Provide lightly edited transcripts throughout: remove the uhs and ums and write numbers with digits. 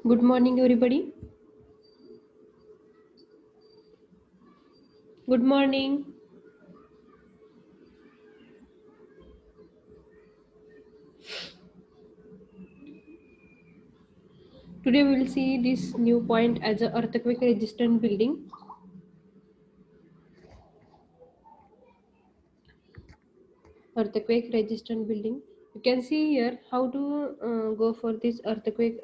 Good morning, everybody. Good morning. Today we will see this new point as a earthquake resistant building. Earthquake resistant building. You can see here how to go for this earthquake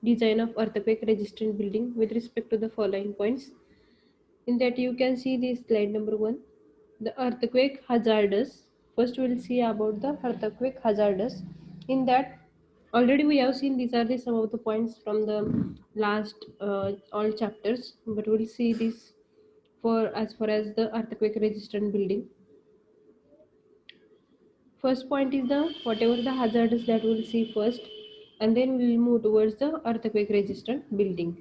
design of earthquake resistant building with respect to the following points. In that you can see this slide number 1. The earthquake hazardous. First we will see about the earthquake hazardous. In that already we have seen these are the some of the points from the last all chapters, but we'll see this for as far as the earthquake resistant building. First point is the whatever the hazardous that we'll see first, and then we'll move towards the earthquake resistant building.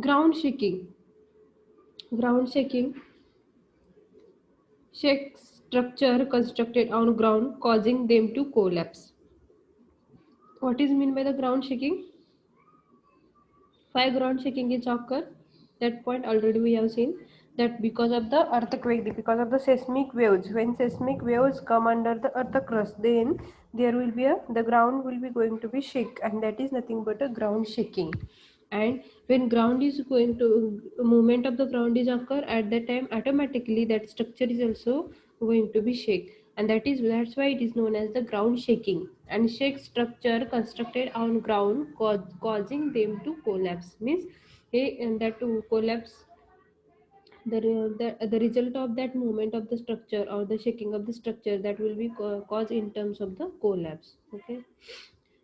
Ground shaking. Ground shaking shakes structure constructed on ground, causing them to collapse. What is meant by the ground shaking? Why ground shaking is occur? That point already we have seen that because of the earthquake, because of the seismic waves. When seismic waves come under the earth crust, then there will be the ground will be going to be shake, and that is nothing but a ground shaking. And when ground is going to movement of the ground is occur at that time, automatically that structure is also going to be shake, and that's why it is known as the ground shaking. And shake structure constructed on ground causing them to collapse means and that to collapse the result of that movement of the structure or the shaking of the structure that will be cause in terms of the collapse. Okay,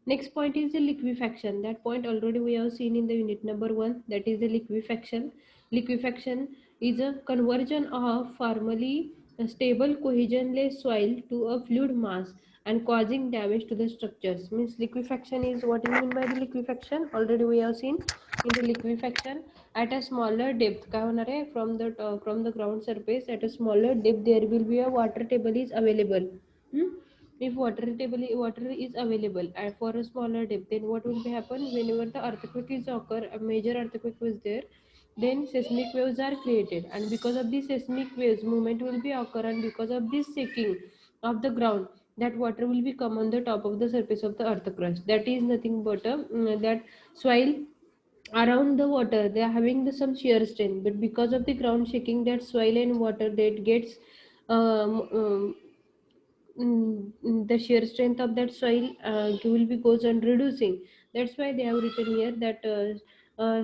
next point is the liquefaction. That point already we have seen in the unit number 1, that is the liquefaction. Liquefaction is a conversion of formerly stable cohesionless soil to a fluid mass and causing damage to the structures. Means liquefaction is what is meant by the liquefaction. Already we have seen in the liquefaction at a smaller depth. काय होणार आहे? From the ground surface at a smaller depth there will be a water table is available. Hmm? If water is available for a smaller depth, then what will be happen whenever the earthquake is occur, a major earthquake was there, then seismic waves are created, and because of the seismic waves movement will be occur, and because of this shaking of the ground, that water will be come on the top of the surface of the earth crust. That is nothing but that soil around the water they are having some shear strength, but because of the ground shaking, that soil and water that gets the shear strength of that soil will be goes on reducing. That's why they have written here that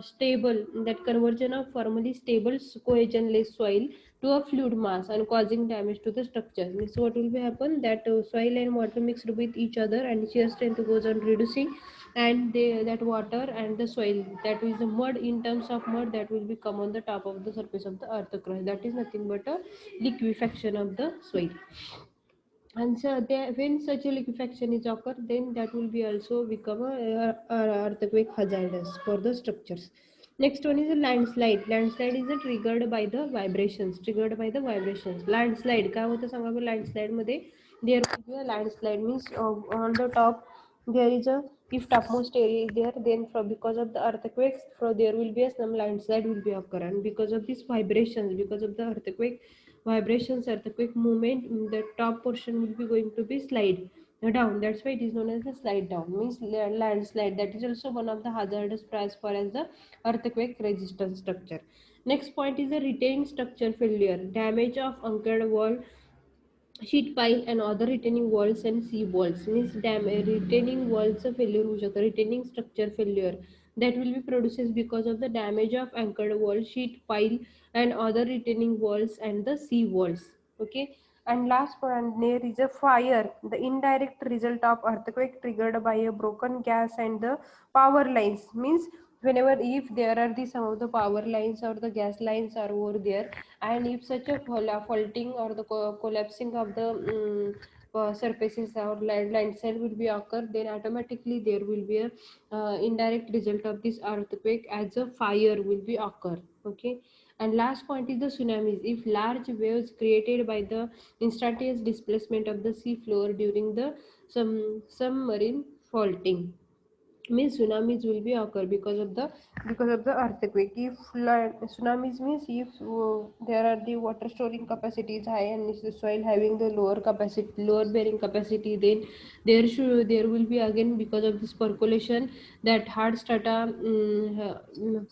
stable, that conversion of formerly stable cohesionless soil to a fluid mass and causing damage to the structure. Means what will be happen that soil and water mixed with each other and shear strength goes on reducing, and that water and the soil, that is the mud, in terms of mud, that will be come on the top of the surface of the earth crust. That is nothing but a liquefaction of the soil. And so when such a liquefaction is occur, then that will be also become a earthquake hazardous for the structures. Next one is a landslide. Landslide is triggered by the vibrations. Triggered by the vibrations. Landslide काय होतं सांगा बरं? Landslide मध्ये there will be a landslide means on the top there is a, if topmost area is there, then from because of the earthquakes, from there will be a some landslide will be occur, and because of these vibrations, because of the earthquake vibrations, earthquake movement, the top portion will be going to be slide down. That's why it is known as the slide down means landslide. That is also one of the hazardous as far as the earthquake resistant structure. Next point is the retaining structure failure. Damage of anchored wall, sheet pile and other retaining walls and sea walls means retaining walls failure होऊ शकतं. Retaining structure failure that will be produces because of the damage of anchored wall, sheet pile and other retaining walls and the sea walls. Okay, and last point there is a fire, the indirect result of earthquake triggered by a broken gas and the power lines. Means whenever if there are the some of the power lines or the gas lines are over there, and if such a faulting or the collapsing of the surfaces or landslide will be occur, then automatically there will be a indirect result of this earthquake as a fire will be occur. Okay, and last point is the tsunamis. If large waves created by the instantaneous displacement of the sea floor during the some submarine faulting. means tsunamis will be occur because of the earthquake. If tsunamis means if there are the water storing capacity is high and if the soil having the lower bearing capacity, then there will be again because of this percolation that hard strata,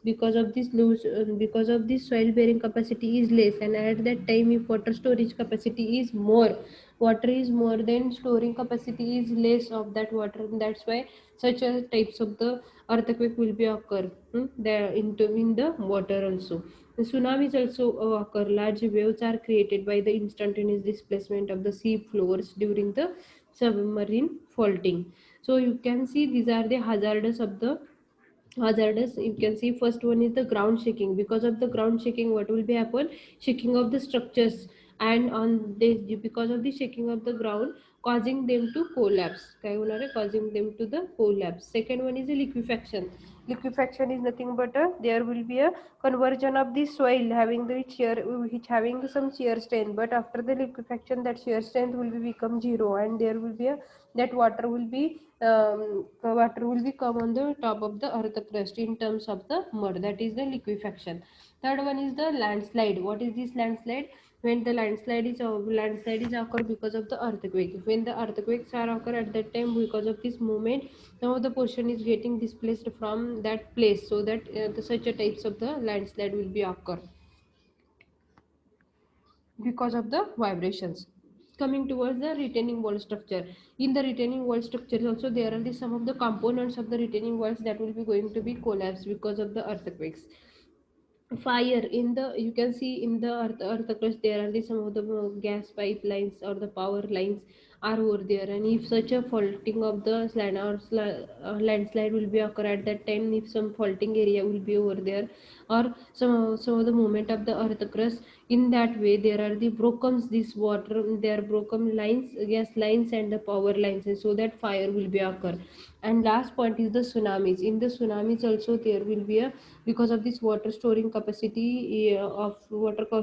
because of this loose because of this soil bearing capacity is less, and at that time if water storage capacity is more, water is more, then storing capacity is less of that water. That's why such a types of the earthquake will be occur, there into in the water also. The tsunamis also occur. Large waves are created by the instantaneous displacement of the sea floors during the submarine faulting. So you can see these are the hazardous. You can see first one is the ground shaking. Because of the ground shaking, what will be happen? Shaking of the structures, and on this, because of the shaking of the ground, causing them to collapse. काय होणार आहे? Causing them to the collapse. Second one is a liquefaction. Liquefaction is nothing but there will be a conversion of the soil having the shear, which having some shear strength, but after the liquefaction that shear strength will be become zero, and there will be a that water will be come on the top of the earth crust in terms of the mud. That is the liquefaction. Third one is the landslide. What is this landslide? When the landslide is occur because of the earthquake. When the earthquakes are occur at that time, because of this movement, now the portion is getting displaced from that place, so that such a types of the landslide will be occur because of the vibrations. Coming towards the retaining wall structure. In the retaining wall structure also, there are some of the components of the retaining walls that will be going to be collapsed because of the earthquakes. Fire in the, you can see in the earth crust, there are some of the gas pipelines or the power lines are over there, and if such a faulting of the landslide will be occur at that time, if some faulting area will be over there, or some of the movement of the earth crust, in that way there are the broken this water, there are broken lines, gas lines and the power lines, and so that fire will be occur. And last point is the tsunamis. In the tsunamis also, there will be a, because of this water storing capacity,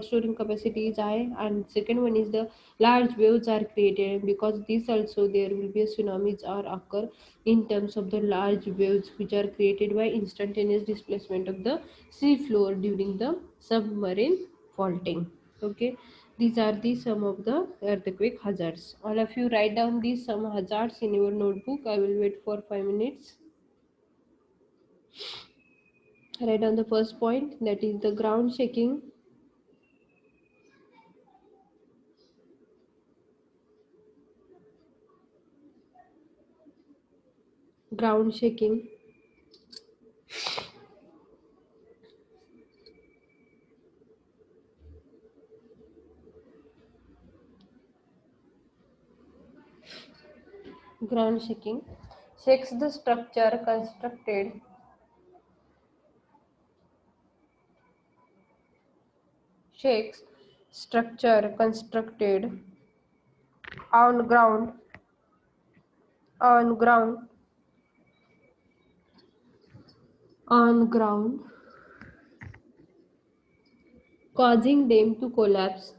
storing capacity is high, and second one is the large waves are created, and because this also there will be a tsunamis are occur in terms of the large waves which are created by instantaneous displacement of the sea floor during the submarine faulting. Okay, these are the some of the earthquake hazards. All of you write down these some hazards in your notebook. I will wait for 5 minutes. Write down the first point, that is the ground shaking. Ground shaking. Ground shaking shakes the structure constructed shakes structure constructed on ground on ground on ground, causing them to collapse.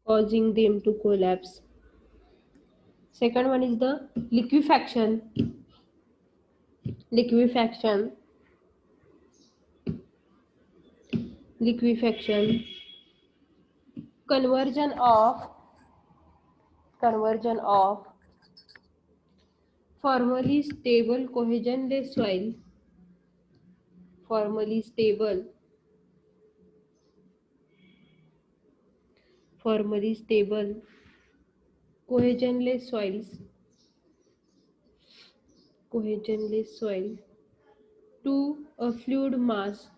Causing them to collapse. Second one is the liquefaction. Liquefaction. Liquefaction. Conversion of conversion of formerly stable cohesionless soil, formerly stable formerly stable cohesionless soils, cohesionless soil, to a fluid mass,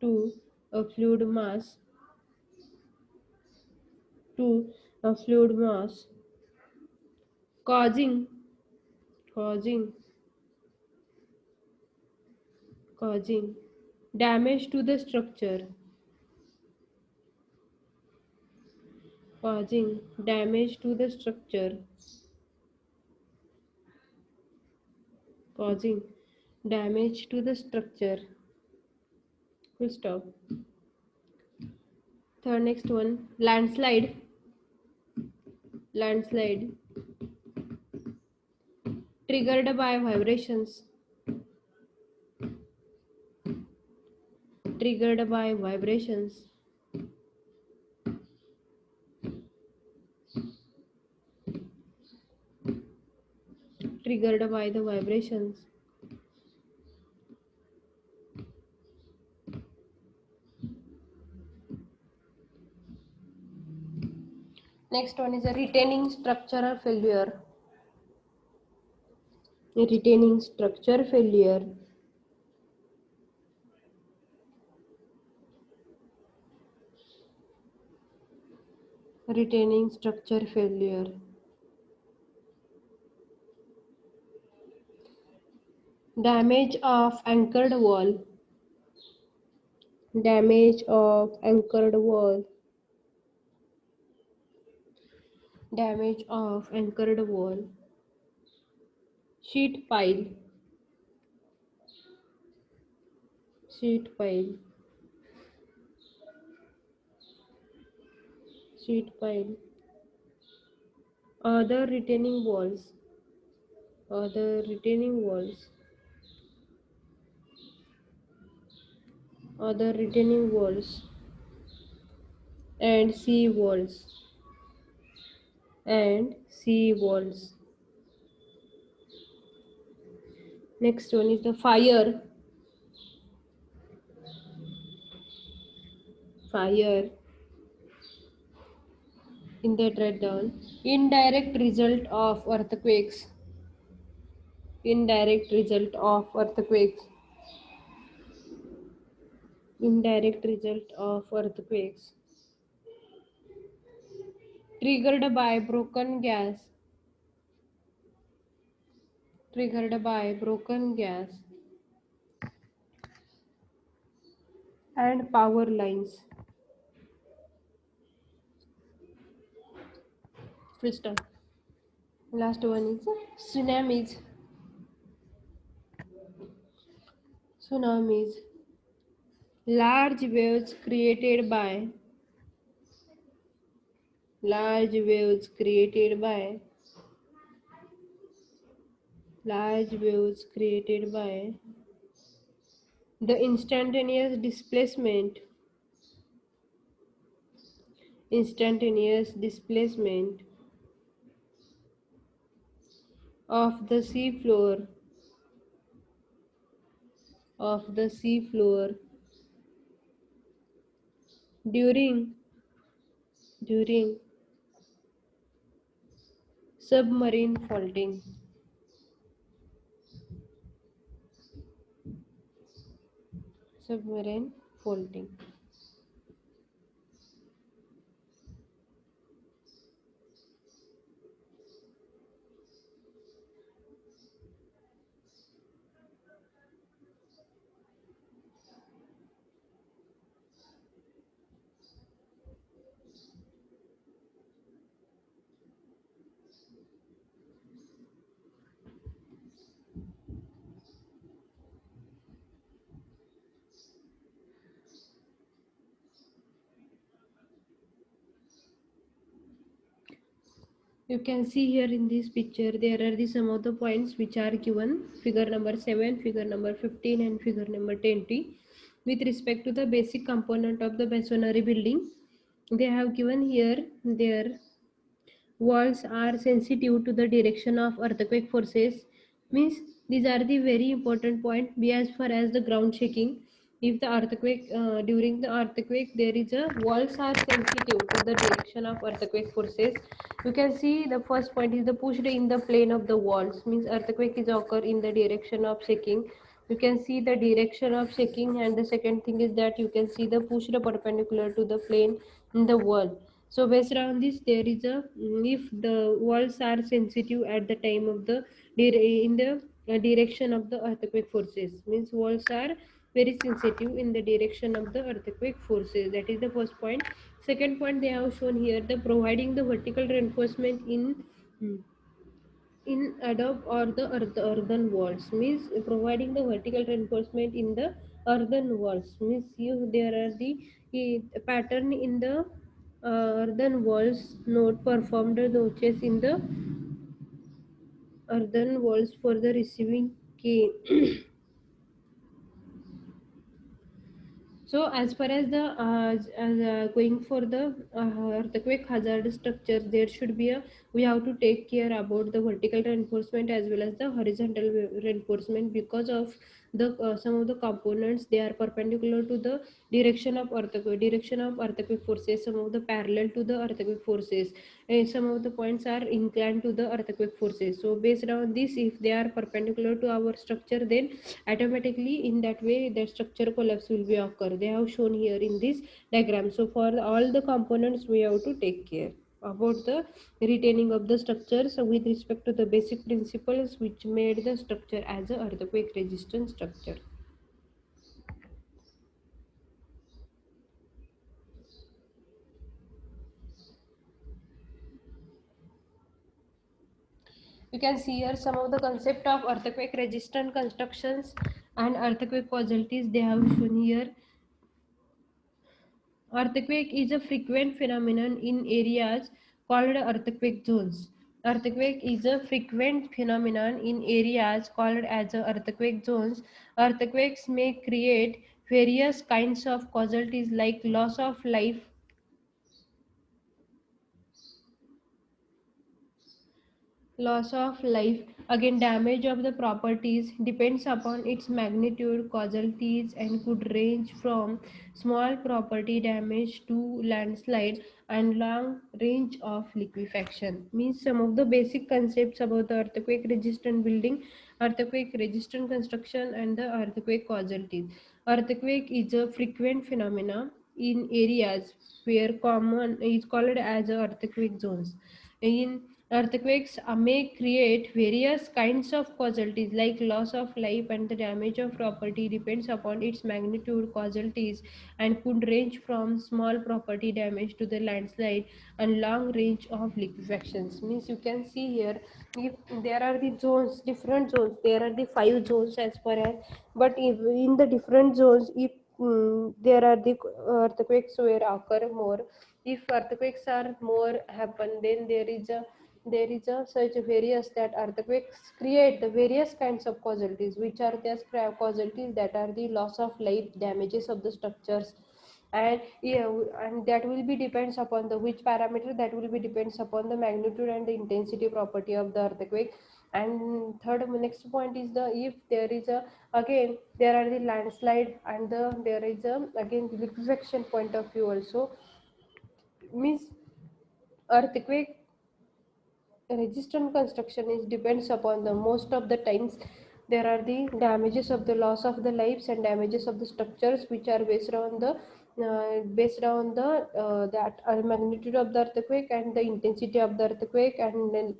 to a fluid mass, to a fluid mass, causing causing causing damage to the structure, causing damage to the structure, causing damage to the structure. Full stop. Third, next one, landslide. landslide, triggered by vibrations, triggered by vibrations, triggered by the vibrations. Next one is a retaining structural failure. Retaining structure failure. Retaining structure failure. Damage of anchored wall. Damage of anchored wall. Damage of anchored wall. Sheet pile. Sheet pile. Sheet pile. Other retaining walls. Other retaining walls. Other retaining walls. And sea walls. And sea walls. Next one is the fire. Fire. In that write down. Indirect result of earthquakes. Indirect result of earthquakes. Indirect result of earthquakes. Triggered by broken gas. Triggered by broken gas and power lines. Full stop. Last one is tsunamis. Tsunamis. Large waves created by large waves created by large waves created by the instantaneous displacement of the sea floor of the sea floor during during submarine faulting. Submarine faulting. You can see here in this picture there are the some of the points which are given, figure number 7, figure number 15 and figure number 20. With respect to the basic component of the masonry building, they have given here their walls are sensitive to the direction of earthquake forces. Means these are the very important point. Be as far as the ground shaking, if the earthquake during the earthquake there is a walls are sensitive to the direction of earthquake forces. You can see the first point is the pushed in the plane of the walls, means earthquake is occur in the direction of shaking. You can see the direction of shaking, and the second thing is that you can see the pushed perpendicular to the plane in the wall. So based on this, there is a, if the walls are sensitive at the time of the in the direction of the earthquake forces, means walls are very sensitive in the direction of the earthquake forces. That is the first point. Second point, they have shown here the providing the vertical reinforcement in adobe or the earthen walls, means providing the vertical reinforcement in the earthen walls, means you there are the pattern in the earthen walls note performed notches in the earthen walls for the receiving key. So as far as the going for the earthquake hazard structures, there should be a, we have to take care about the vertical reinforcement as well as the horizontal reinforcement, because of the some of the components, they are perpendicular to the direction of earthquake forces, some of the parallel to the earthquake forces, and some of the points are inclined to the earthquake forces. So based on this, if they are perpendicular to our structure, then automatically in that way the structure collapse will be occur. They have shown here in this diagram. So for all the components we have to take care about the retaining of the structures with respect to the basic principles which made the structure as a earthquake resistant structure. You can see here some of the concept of earthquake resistant constructions and earthquake causalties they have shown here. Earthquake is a frequent phenomenon in areas called earthquake zones. Earthquake is a frequent phenomenon in areas called as earthquake zones. Earthquakes may create various kinds of causalties like loss of life, again damage of the properties depends upon its magnitude, causalties, and could range from small property damage to landslide and long range of liquefaction. Means some of the basic concepts about the earthquake resistant building, earthquake resistant construction, and the earthquake causalties. Earthquake is a frequent phenomena in areas where common is called as earthquake zones. In earthquakes may create various kinds of causalties like loss of life, and the damage of property depends upon its magnitude, causalties, and could range from small property damage to the landslide and long range of liquefactions. Means you can see here, if there are the zones, different zones, there are the 5 zones as per as, but if in the different zones, if there are the earthquakes where occur more, if earthquakes are more happen, then there is a such various that earthquakes create the various kinds of causalties, which are the causalties that are the loss of life, damages of the structures, and yeah, and that will be depends upon the which parameter, that will be depends upon the magnitude and the intensity property of the earthquake. And third, next point is the, if there is a, again there are the landslide and there is a again liquefaction point of view also. Means earthquake resistant construction is depends upon the most of the times there are the damages of the loss of the lives and damages of the structures, which are based on the that magnitude of the earthquake and the intensity of the earthquake, and then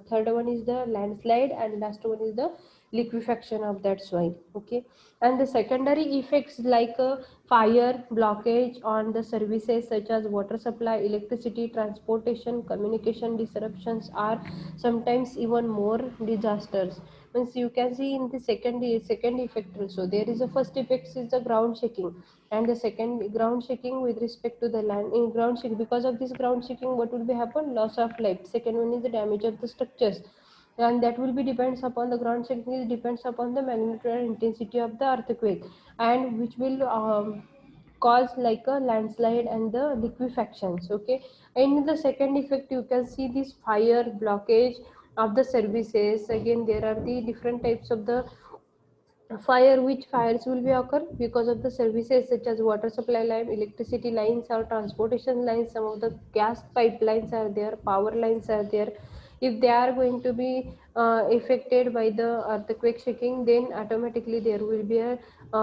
third one is the landslide, and last one is the liquefaction of that soil. Okay, and the secondary effects like fire, blockage on the services such as water supply, electricity, transportation, communication disruptions are sometimes even more disasters. Means you can see in the second effect also, there is a first effect is the ground shaking, and the second ground shaking with respect to the land. In ground shaking, because of this ground shaking, what will be happen? Loss of life. Second one is the damage of the structures, and that will be depends upon the ground shaking, depends upon the magnitude and intensity of the earthquake, and which will cause like a landslide and the liquefactions. Okay, and in the second effect you can see this fire, blockage of the services. Again there are the different types of the fire, which fires will be occur because of the services such as water supply line, electricity lines, or transportation lines. Some of the gas pipelines are there, power lines are there. If they are going to be affected by the earthquake shaking, then automatically there will be a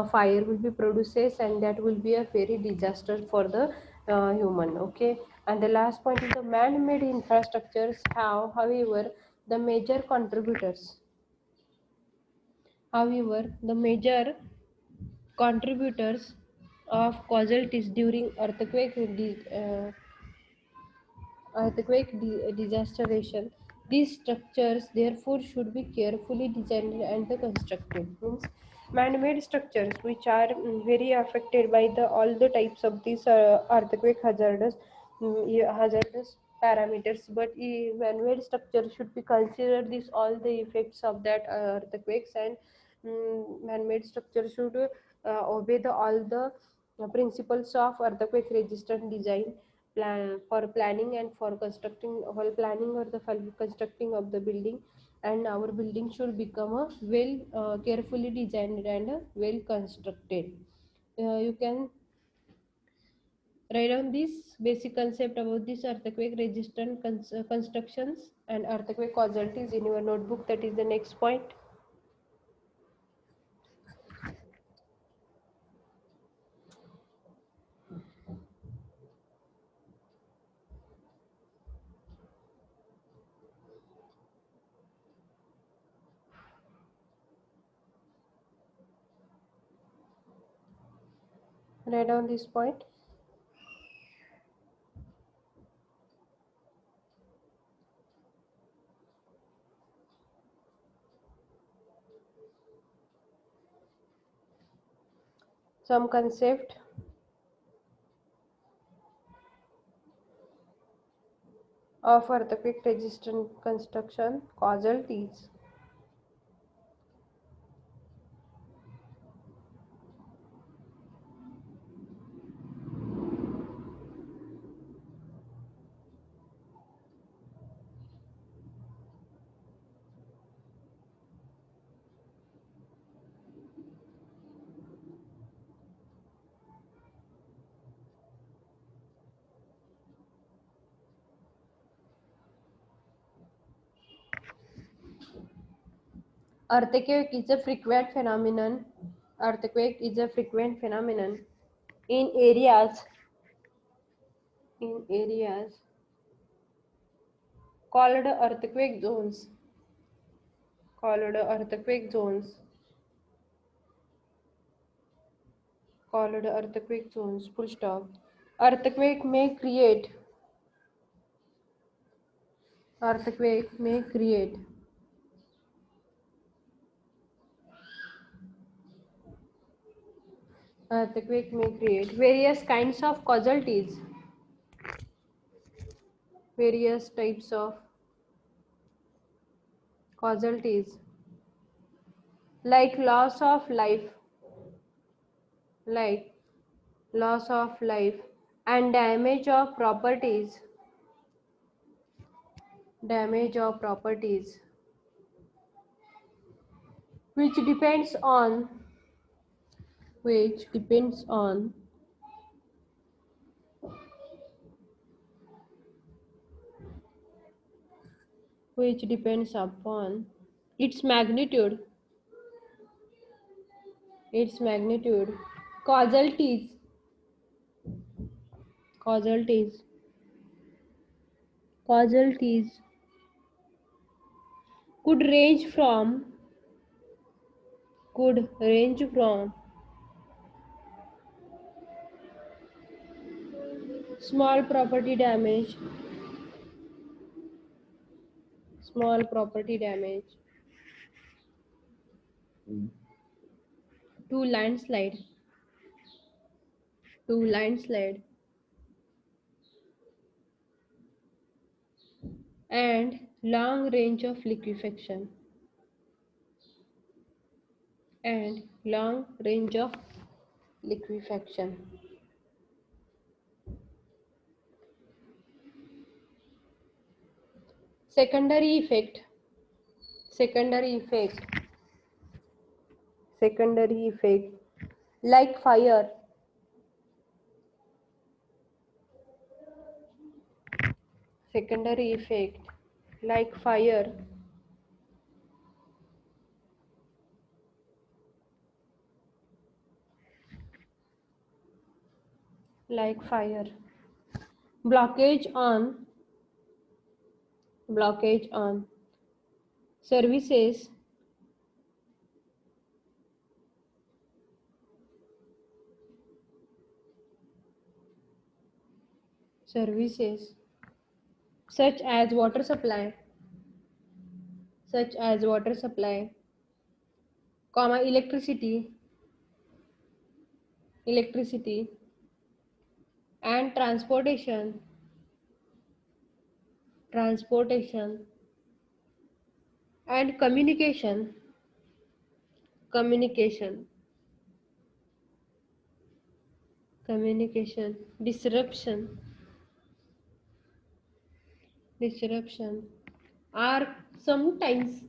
fire will be produces, and that will be a very disaster for the human. Okay, and the last point is the man-made infrastructures have, however, the major contributors. However, the major contributors of casualties during disasteration. These structures therefore should be carefully designed and constructed. Means man-made structures which are very affected by the all the types of these earthquake hazards. hazardous parameters, but man-made structure should be considered this all the effects of that earthquakes, and man-made structure should obey the all the principles of earthquake resistant design for planning and for constructing while planning or the for constructing of the building, and our building should become a well carefully designed and well constructed. You can write down this basic concept about this earthquake resistant constructions and earthquake casualties in your notebook. That is the next point. Write down this point. Some concept of earthquake resistant construction casualties. Earthquake is a frequent phenomenon. Earthquake is a frequent phenomenon in areas called earthquake zones. Called earthquake zones. Called earthquake zones. Full stop. Earthquake may create. Earthquake may create. Earthquake may create various kinds of casualties. Various types of casualties like loss of life, like loss of life and damage of properties, which depends on which depends on which depends upon its magnitude, its magnitude. Casualties, casualties, casualties could range from could range from small property damage, small property damage to landslide, to landslide and long range of liquefaction, and long range of liquefaction. Secondary effect, secondary effect, secondary effect like fire, secondary effect like fire, like fire. Blockage on, blockage on services, services such as water supply, such as water supply, comma electricity, electricity and transportation, transportation, and communication, communication, disruption are sometimes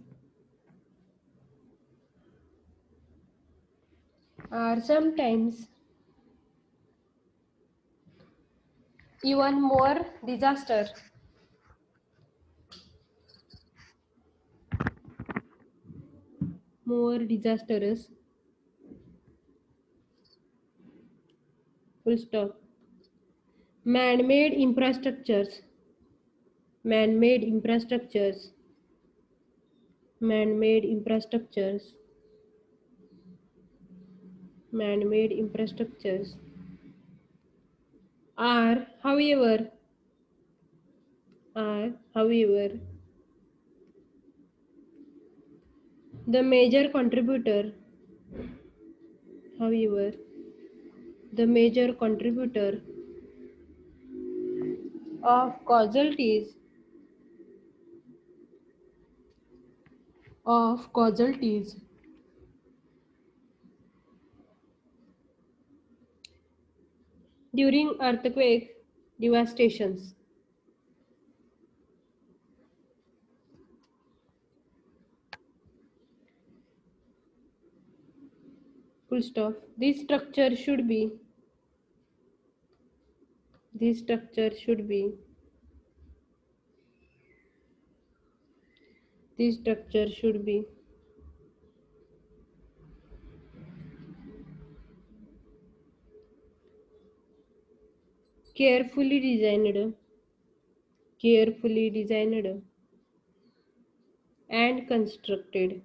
are sometimes even more disastrous. Full stop. Man-made infrastructures, man-made infrastructures, man-made infrastructures, man-made infrastructures are, however, the major contributor, however, the major contributor of casualties during earthquake devastations. Full stop. This structure should be, this structure should be carefully designed, carefully designed and constructed.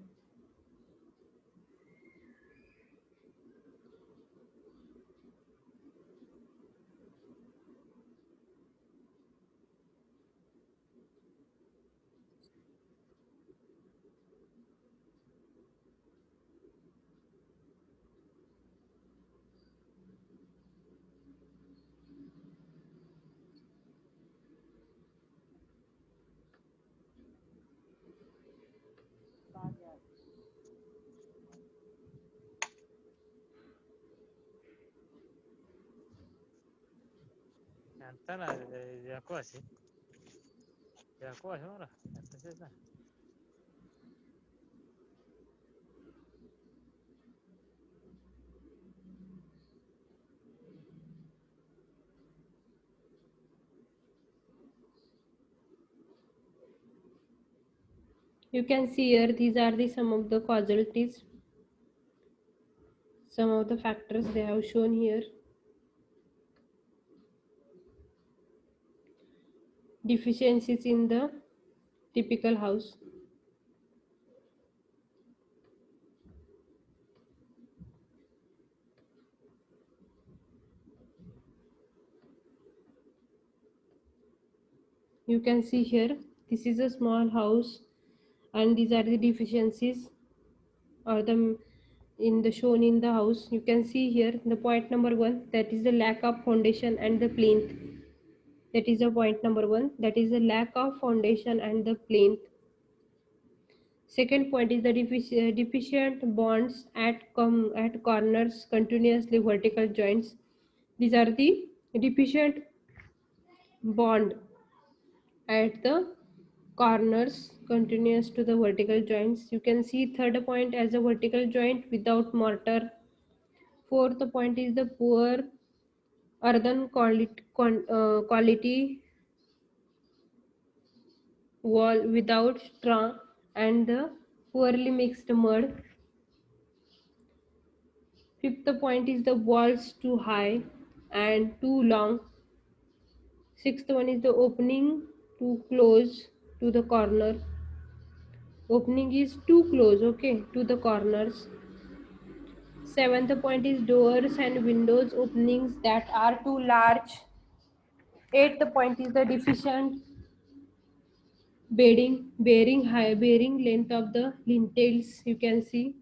Antara ya quase. Ya quase, ora. Essa You can see here these are the some of the causalties, some of the factors they have shown here. Deficiencies in the typical house. You can see here this is a small house and these are the deficiencies or the in the shown in the house. You can see here the point number 1, that is the lack of foundation and the plinth. That is the point number 1, that is the lack of foundation and the plinth. Second point is the deficient bonds at corners, continuously vertical joints. These are the deficient bond at the corners continuous to the vertical joints. You can see third point as a vertical joint without mortar. Fourth point is the poor earthen quality wall without straw and the poorly mixed mud. Fifth point is the walls too high and too long. Sixth one is the opening too close to the corner. Opening is too close, okay, to the corners. Seventh point is doors and windows openings that are too large. Eighth point is the deficient bearing length of the lintels. You can see.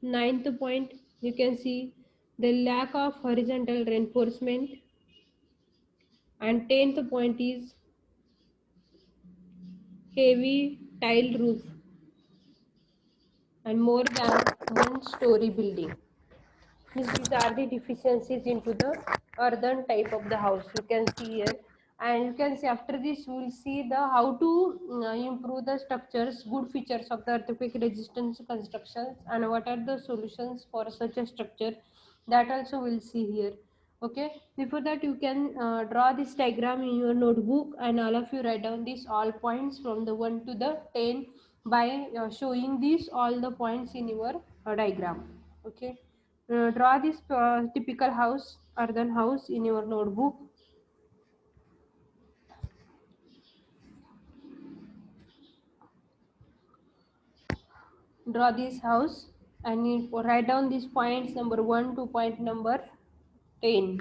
Ninth point, you can see the lack of horizontal reinforcement. And 10th point is heavy tile roof and more than one story building. These are the deficiencies into the earthen type of the house. You can see here, and you can see after this we will see the how to improve the structures, good features of the earthquake resistance constructions, and what are the solutions for such a structure. That also we'll see here. Okay. Before that, you can draw this diagram in your notebook, and all of you write down these all points from the 1 to the 10 by showing these all the points in your diagram. Okay. Draw this typical house, earthen house in your notebook. Draw this house and you write down these points number 1 to point number 10.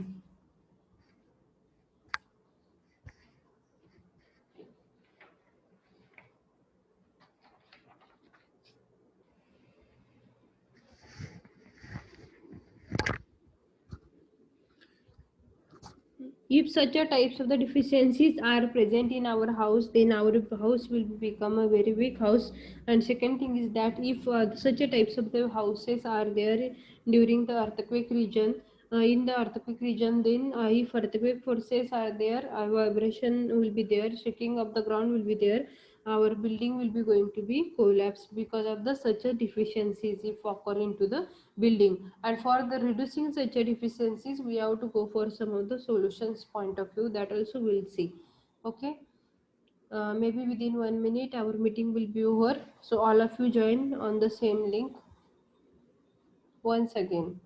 If such a types of the deficiencies are present in our house, then our house will become a very weak house. And second thing is that if such a types of the houses are there during the earthquake region, in the earthquake region, then if earthquake forces are there, vibration will be there, shaking of the ground will be there, our building will be going to be collapsed because of the such a deficiencies if occur into the building. And for the reducing such a deficiencies, we have to go for some of the solutions point of view, that also we'll see. Okay. Maybe within 1 minute our meeting will be over, so all of you join on the same link once again.